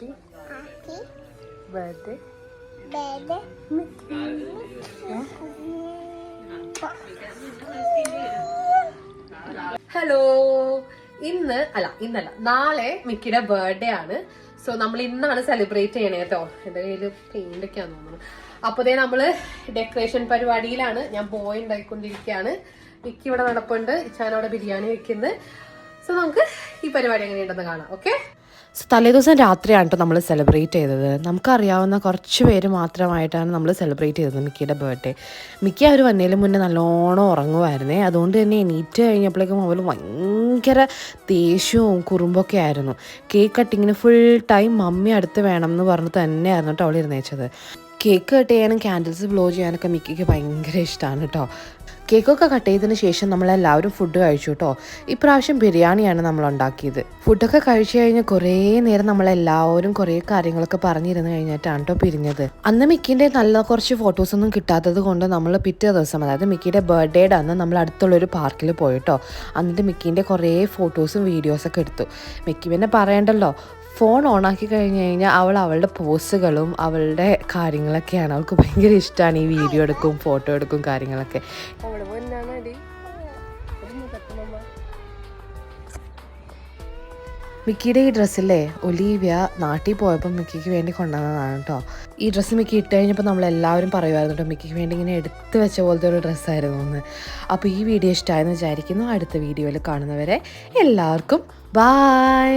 Happy birthday hello. ഇന്നല്ല നാളെ മിക്കിയുടെ birthday ആണ്. സോ നമ്മൾ ഇന്നാണ് സെലിബ്രേറ്റ് ചെയ്യണേ കേട്ടോ. എന്റെ കയ്യില് പെയിന്റ് ഒക്കെയാന്ന് തോന്നുന്നു. അപ്പൊ നമ്മള് ഡെക്കറേഷൻ പരിപാടിയിലാണ്. ഞാൻ ബോയ് ഉണ്ടായിക്കൊണ്ടിരിക്കുകയാണ്. മിക്കി ഇവിടെ നടപ്പുണ്ട്, ഇച്ചാനവിടെ ബിരിയാണി വെക്കുന്നത്. സോ നമുക്ക് ഈ പരിപാടി എങ്ങനെയുണ്ടെന്ന് കാണാം. ഓക്കെ. തലേദിവസം രാത്രിയാണ് കേട്ടോ നമ്മൾ സെലിബ്രേറ്റ് ചെയ്തത്. നമുക്കറിയാവുന്ന കുറച്ച് പേര് മാത്രമായിട്ടാണ് നമ്മൾ സെലിബ്രേറ്റ് ചെയ്തത് മിക്കിയുടെ ബർത്ത്ഡേ. മിക്കി അവർ വന്നതിന് മുന്നേ നല്ലോണം ഉറങ്ങുമായിരുന്നേ. അതുകൊണ്ട് തന്നെ എണീറ്റ് കഴിഞ്ഞപ്പോഴേക്കും അവൾ ഭയങ്കര ദേഷ്യവും കുറുമ്പൊക്കെ ആയിരുന്നു. കേക്ക് കട്ടിങ്ങിന് ഫുൾ ടൈം മമ്മി അടുത്ത് വേണം എന്ന് പറഞ്ഞിട്ട് തന്നെയായിരുന്നു കേട്ടോ അവൾ ഇരുന്നേച്ചത്. കേക്ക് കട്ട് ചെയ്യാനും ക്യാൻഡിൽസ് ബ്ലോ ചെയ്യാനൊക്കെ മിക്കിക്ക് ഭയങ്കര ഇഷ്ടമാണ് കേട്ടോ. കേക്കൊക്കെ കട്ട് ചെയ്തതിന് ശേഷം നമ്മളെല്ലാവരും ഫുഡ് കഴിച്ചു കേട്ടോ. ഇപ്രാവശ്യം ബിരിയാണിയാണ് നമ്മൾ ഉണ്ടാക്കിയത്. ഫുഡൊക്കെ കഴിച്ചു കഴിഞ്ഞ് കുറേ നേരം നമ്മളെല്ലാവരും കുറേ കാര്യങ്ങളൊക്കെ പറഞ്ഞിരുന്ന് കഴിഞ്ഞിട്ടാണ് കേട്ടോ പിരിഞ്ഞത്. അന്ന് മിക്കിൻ്റെ നല്ല കുറച്ച് ഫോട്ടോസൊന്നും കിട്ടാത്തത് കൊണ്ട് നമ്മൾ പിറ്റേ ദിവസം, അതായത് മിക്കിയുടെ ബർത്ത്ഡേയുടെ അന്ന് നമ്മൾ അടുത്തുള്ളൊരു പാർക്കിൽ പോയി കേട്ടോ. എന്നിട്ട് മിക്കിൻ്റെ കുറേ ഫോട്ടോസും വീഡിയോസൊക്കെ എടുത്തു. മിക്കി പിന്നെ പറയണ്ടല്ലോ, ഫോൺ ഓണാക്കി കഴിഞ്ഞ് കഴിഞ്ഞാൽ അവളുടെ പോസുകളും അവളുടെ കാര്യങ്ങളൊക്കെയാണ്. അവൾക്ക് ഭയങ്കര ഇഷ്ടമാണ് ഈ വീഡിയോ എടുക്കും, ഫോട്ടോ എടുക്കും, കാര്യങ്ങളൊക്കെ. മിക്കിയുടെ ഈ ഡ്രസ്സില്ലേ ഒലീവിയ നാട്ടിൽ പോയപ്പോൾ മിക്കിക്ക് വേണ്ടി കൊണ്ടുവന്നതാണ് കേട്ടോ. ഈ ഡ്രസ്സ് മിക്കി ഇട്ട് കഴിഞ്ഞപ്പോൾ നമ്മളെല്ലാവരും പറയുമായിരുന്നു കേട്ടോ, മിക്കിക്ക് വേണ്ടി ഇങ്ങനെ എടുത്ത് വെച്ച പോലത്തെ ഒരു ഡ്രസ്സായിരുന്നു എന്ന്. അപ്പോൾ ഈ വീഡിയോ ഇഷ്ടമായെന്ന് വിചാരിക്കുന്നു. അടുത്ത വീഡിയോയിൽ കാണുന്നവരെ എല്ലാവർക്കും ബൈ.